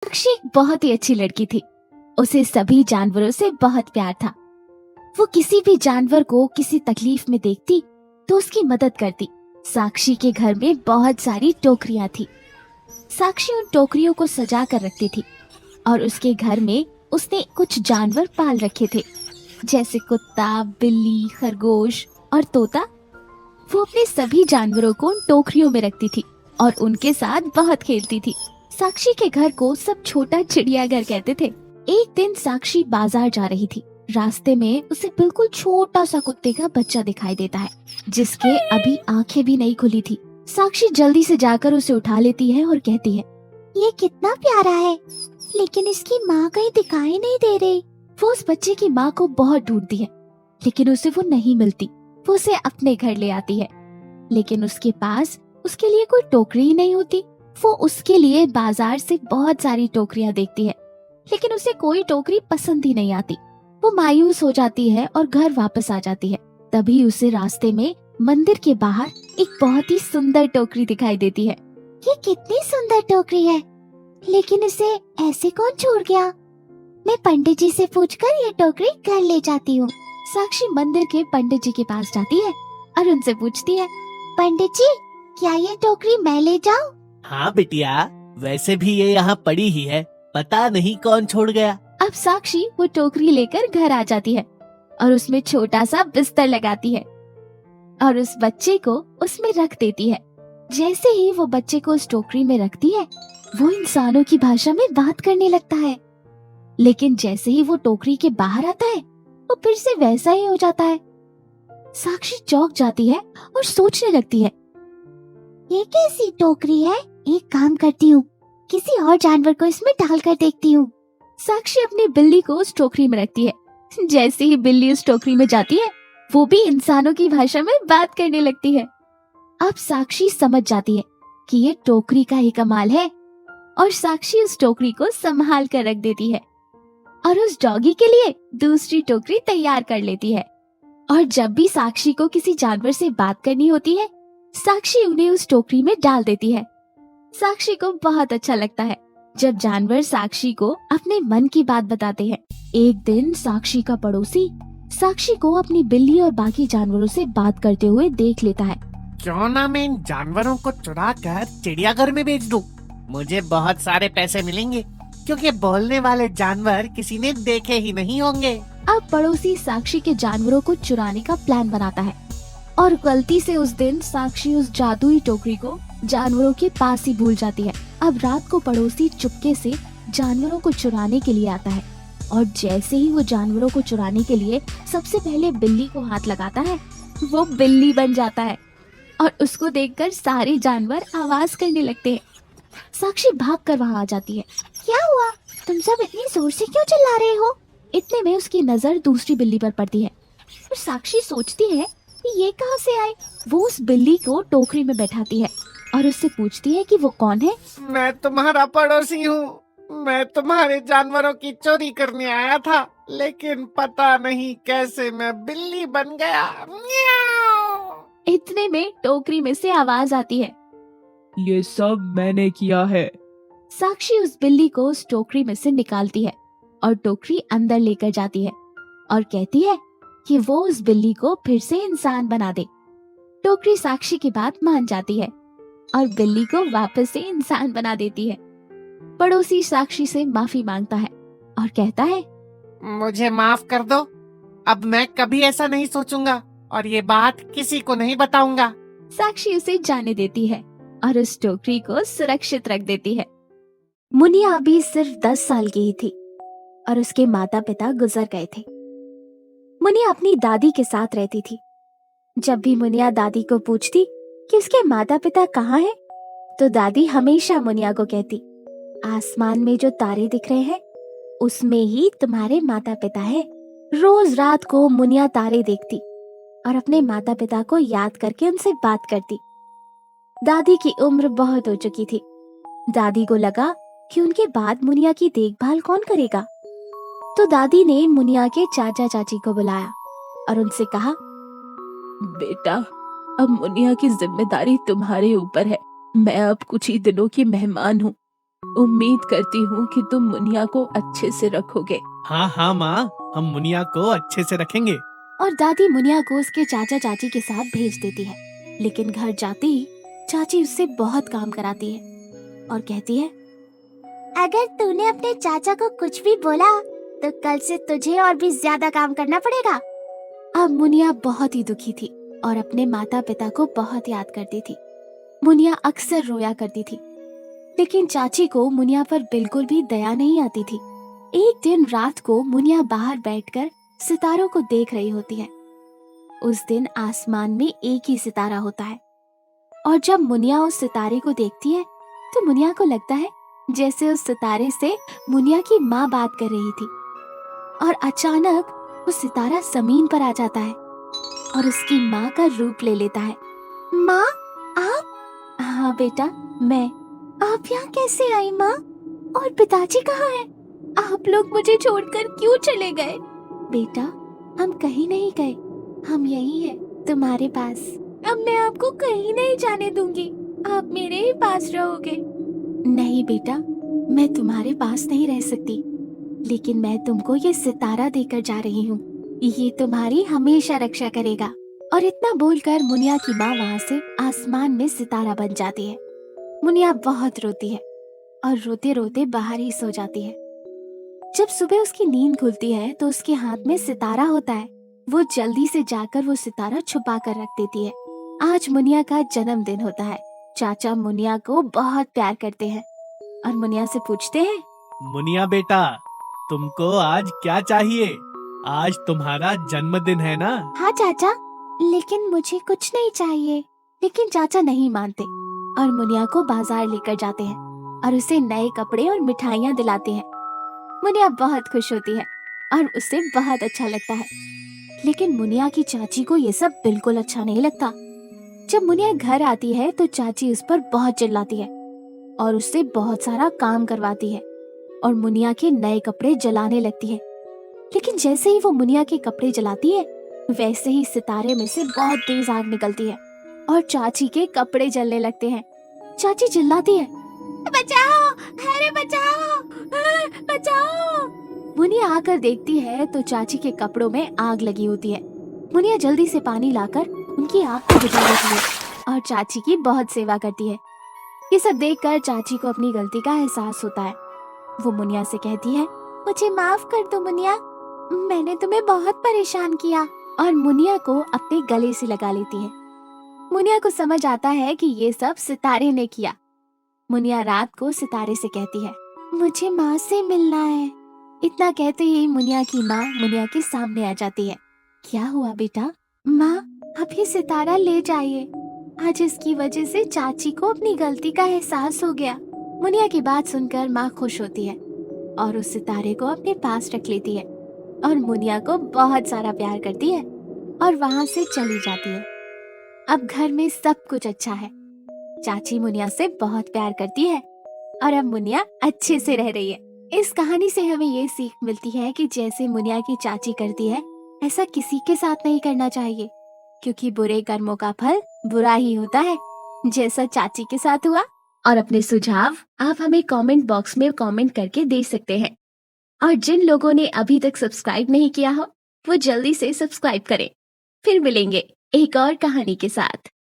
साक्षी एक बहुत ही अच्छी लड़की थी। उसे सभी जानवरों से बहुत प्यार था। वो किसी भी जानवर को किसी तकलीफ में देखती तो उसकी मदद करती। साक्षी के घर में बहुत सारी टोकरियां थी। साक्षी उन टोकरियों को सजा कर रखती थी और उसके घर में उसने कुछ जानवर पाल रखे थे, जैसे कुत्ता, बिल्ली, खरगोश और तोता। वो अपने सभी जानवरों को उन टोकरियों में रखती थी और उनके साथ बहुत खेलती थी। साक्षी के घर को सब छोटा चिड़ियाघर कहते थे। एक दिन साक्षी बाजार जा रही थी। रास्ते में उसे बिल्कुल छोटा सा कुत्ते का बच्चा दिखाई देता है, जिसके अभी आंखें भी नहीं खुली थी। साक्षी जल्दी से जाकर उसे उठा लेती है और कहती है, ये कितना प्यारा है, लेकिन इसकी माँ कहीं दिखाई नहीं दे रही। वो उस बच्चे की माँ को बहुत ढूंढती है, लेकिन उसे वो नहीं मिलती। वो उसे अपने घर ले आती है, लेकिन उसके पास उसके लिए कोई टोकरी ही नहीं होती। वो उसके लिए बाजार से बहुत सारी टोकरियां देखती है, लेकिन उसे कोई टोकरी पसंद ही नहीं आती। वो मायूस हो जाती है और घर वापस आ जाती है। तभी उसे रास्ते में मंदिर के बाहर एक बहुत ही सुंदर टोकरी दिखाई देती है। ये कितनी सुंदर टोकरी है, लेकिन इसे ऐसे कौन छोड़ गया? मैं पंडित जी से पूछकर ये टोकरी घर ले जाती हूँ। साक्षी मंदिर के पंडित जी के पास जाती है और उनसे पूछती है, पंडित जी, क्या ये टोकरी मैं ले जाऊँ? हाँ बिटिया, वैसे भी ये यहाँ पड़ी ही है, पता नहीं कौन छोड़ गया। अब साक्षी वो टोकरी लेकर घर आ जाती है और उसमें छोटा सा बिस्तर लगाती है और उस बच्चे को उसमें रख देती है। जैसे ही वो बच्चे को उस टोकरी में रखती है, वो इंसानों की भाषा में बात करने लगता है। लेकिन जैसे ही वो टोकरी के बाहर आता है, वो फिर से वैसा ही हो जाता है। साक्षी चौंक जाती है और सोचने लगती है, ये कैसी टोकरी है? एक काम करती हूँ, किसी और जानवर को इसमें डालकर देखती हूँ। साक्षी अपनी बिल्ली को उस टोकरी में रखती है। जैसे ही बिल्ली उस टोकरी में जाती है, वो भी इंसानों की भाषा में बात करने लगती है। अब साक्षी समझ जाती है कि ये टोकरी का ही कमाल है और साक्षी उस टोकरी को संभाल कर रख देती है और उस डॉगी के लिए दूसरी टोकरी तैयार कर लेती है। और जब भी साक्षी को किसी जानवर से बात करनी होती है, साक्षी उन्हें उस टोकरी में डाल देती है। साक्षी को बहुत अच्छा लगता है जब जानवर साक्षी को अपने मन की बात बताते हैं। एक दिन साक्षी का पड़ोसी साक्षी को अपनी बिल्ली और बाकी जानवरों से बात करते हुए देख लेता है। क्यों ना मैं इन जानवरों को चुरा कर चिड़ियाघर में बेच दूं? मुझे बहुत सारे पैसे मिलेंगे, क्योंकि बोलने वाले जानवर किसी ने देखे ही नहीं होंगे। अब पड़ोसी साक्षी के जानवरों को चुराने का प्लान बनाता है और गलती से उस दिन साक्षी उस जादुई टोकरी को जानवरों के पास ही भूल जाती है। अब रात को पड़ोसी चुपके से जानवरों को चुराने के लिए आता है और जैसे ही वो जानवरों को चुराने के लिए सबसे पहले बिल्ली को हाथ लगाता है, वो बिल्ली बन जाता है और उसको देखकर सारे जानवर आवाज करने लगते हैं। साक्षी भागकर वहाँ आ जाती है। क्या हुआ? तुम सब इतनी जोर से क्यों चिल्ला रहे हो? इतने में उसकी नजर दूसरी बिल्ली पर पड़ती है और साक्षी सोचती है कि ये कहाँ से आए। वो उस बिल्ली को टोकरी में बैठाती है और उससे पूछती है कि वो कौन है। मैं तुम्हारा पड़ोसी हूँ। मैं तुम्हारे जानवरों की चोरी करने आया था, लेकिन पता नहीं कैसे मैं बिल्ली बन गया। म्याऊं। इतने में टोकरी में से आवाज आती है, ये सब मैंने किया है। साक्षी उस बिल्ली को उस टोकरी में से निकालती है और टोकरी अंदर लेकर जाती है और कहती है कि वो उस बिल्ली को फिर से इंसान बना दे। टोकरी साक्षी की बात मान जाती है और बिल्ली को वापस से इंसान बना देती है। पड़ोसी साक्षी से माफी मांगता है और कहता है, मुझे माफ कर दो। अब मैं कभी ऐसा नहीं सोचूंगा और ये बात किसी को नहीं बताऊंगा। साक्षी उसे जाने देती है और उस टोकरी को सुरक्षित रख देती है। मुनिया अभी सिर्फ 10 साल की ही थी और उसके माता पिता गुजर गए थे। मुनिया अपनी दादी के साथ रहती थी। जब भी मुनिया दादी को पूछती कि उसके माता पिता कहाँ हैं, तो दादी हमेशा मुनिया को कहती, आसमान में जो तारे दिख रहे हैं उसमें ही तुम्हारे माता पिता हैं। रोज रात को मुनिया तारे देखती और अपने माता पिता को याद करके उनसे बात करती। दादी की उम्र बहुत हो चुकी थी। दादी को लगा कि उनके बाद मुनिया की देखभाल कौन करेगा, तो दादी ने मुनिया के चाचा चाची को बुलाया और उनसे कहा, बेटा, अब मुनिया की जिम्मेदारी तुम्हारे ऊपर है। मैं अब कुछ ही दिनों की मेहमान हूँ। उम्मीद करती हूँ कि तुम मुनिया को अच्छे से रखोगे। हाँ हाँ माँ, हम मुनिया को अच्छे से रखेंगे। और दादी मुनिया को उसके चाचा चाची के साथ भेज देती है। लेकिन घर जाते ही चाची उससे बहुत काम कराती है और कहती है, अगर तूने अपने चाचा को कुछ भी बोला तो कल से तुझे और भी ज्यादा काम करना पड़ेगा। अब मुनिया बहुत ही दुखी थी और अपने माता पिता को बहुत याद करती थी। मुनिया अक्सर रोया करती थी, लेकिन चाची को मुनिया पर बिल्कुल भी दया नहीं आती थी। एक दिन रात को मुनिया बाहर बैठकर सितारों को देख रही होती है। उस दिन आसमान में एक ही सितारा होता है और जब मुनिया उस सितारे को देखती है तो मुनिया को लगता है जैसे उस सितारे से मुनिया की माँ बात कर रही थी। और अचानक वो सितारा जमीन पर आ जाता है और उसकी माँ का रूप ले लेता है। माँ, आप? हाँ बेटा, मैं। आप यहाँ कैसे आई माँ? और पिताजी कहाँ हैं? आप लोग मुझे छोड़कर क्यों चले गए? बेटा, हम कहीं नहीं गए, हम यही हैं तुम्हारे पास। अब मैं आपको कहीं नहीं जाने दूंगी, आप मेरे ही पास रहोगे। नहीं बेटा, मैं तुम्हारे पास नहीं रह सकती, लेकिन मैं तुमको ये सितारा देकर जा रही हूँ। ये तुम्हारी हमेशा रक्षा करेगा। और इतना बोलकर मुनिया की माँ वहाँ से आसमान में सितारा बन जाती है। मुनिया बहुत रोती है और रोते रोते बाहर ही सो जाती है। जब सुबह उसकी नींद खुलती है तो उसके हाथ में सितारा होता है। वो जल्दी से जाकर वो सितारा छुपा कर रख देती है। आज मुनिया का जन्मदिन होता है। चाचा मुनिया को बहुत प्यार करते हैं और मुनिया से पूछते हैं, मुनिया बेटा, तुमको आज क्या चाहिए? आज तुम्हारा जन्मदिन है ना? हाँ चाचा, लेकिन मुझे कुछ नहीं चाहिए। लेकिन चाचा नहीं मानते और मुनिया को बाजार लेकर जाते हैं और उसे नए कपड़े और मिठाइयाँ दिलाते हैं। मुनिया बहुत खुश होती है और उसे बहुत अच्छा लगता है। लेकिन मुनिया की चाची को ये सब बिल्कुल अच्छा नहीं लगता। जब मुनिया घर आती है तो चाची उस पर बहुत चिल्लाती है और उससे बहुत सारा काम करवाती है और मुनिया के नए कपड़े जलाने लगती है। लेकिन जैसे ही वो मुनिया के कपड़े जलाती है, वैसे ही सितारे में से बहुत तेज आग निकलती है और चाची के कपड़े जलने लगते हैं। चाची चिल्लाती है, बचाओ, अरे बचाओ, बचाओ। मुनिया आकर देखती है तो चाची के कपड़ों में आग लगी होती है। मुनिया जल्दी से पानी लाकर उनकी आग को बुझा देती है और चाची की बहुत सेवा करती है। ये सब देखकर चाची को अपनी गलती का एहसास होता है। वो मुनिया से कहती है, मुझे माफ कर दो मुनिया, मैंने तुम्हें बहुत परेशान किया। और मुनिया को अपने गले से लगा लेती है। मुनिया को समझ आता है कि ये सब सितारे ने किया। मुनिया रात को सितारे से कहती है, मुझे माँ से मिलना है। इतना कहते ही मुनिया की माँ मुनिया के सामने आ जाती है। क्या हुआ बेटा? माँ, आप ये सितारा ले जाइए। आज इसकी वजह से चाची को अपनी गलती का एहसास हो गया। मुनिया की बात सुनकर माँ खुश होती है और उस सितारे को अपने पास रख लेती है और मुनिया को बहुत सारा प्यार करती है और वहाँ से चली जाती है। अब घर में सब कुछ अच्छा है। चाची मुनिया से बहुत प्यार करती है और अब मुनिया अच्छे से रह रही है। इस कहानी से हमें ये सीख मिलती है कि जैसे मुनिया की चाची करती है, ऐसा किसी के साथ नहीं करना चाहिए, क्योंकि बुरे कर्मों का फल बुरा ही होता है, जैसा चाची के साथ हुआ। और अपने सुझाव आप हमें कमेंट बॉक्स में कमेंट करके दे सकते हैं। और जिन लोगों ने अभी तक सब्सक्राइब नहीं किया हो, वो जल्दी से सब्सक्राइब करें। फिर मिलेंगे एक और कहानी के साथ।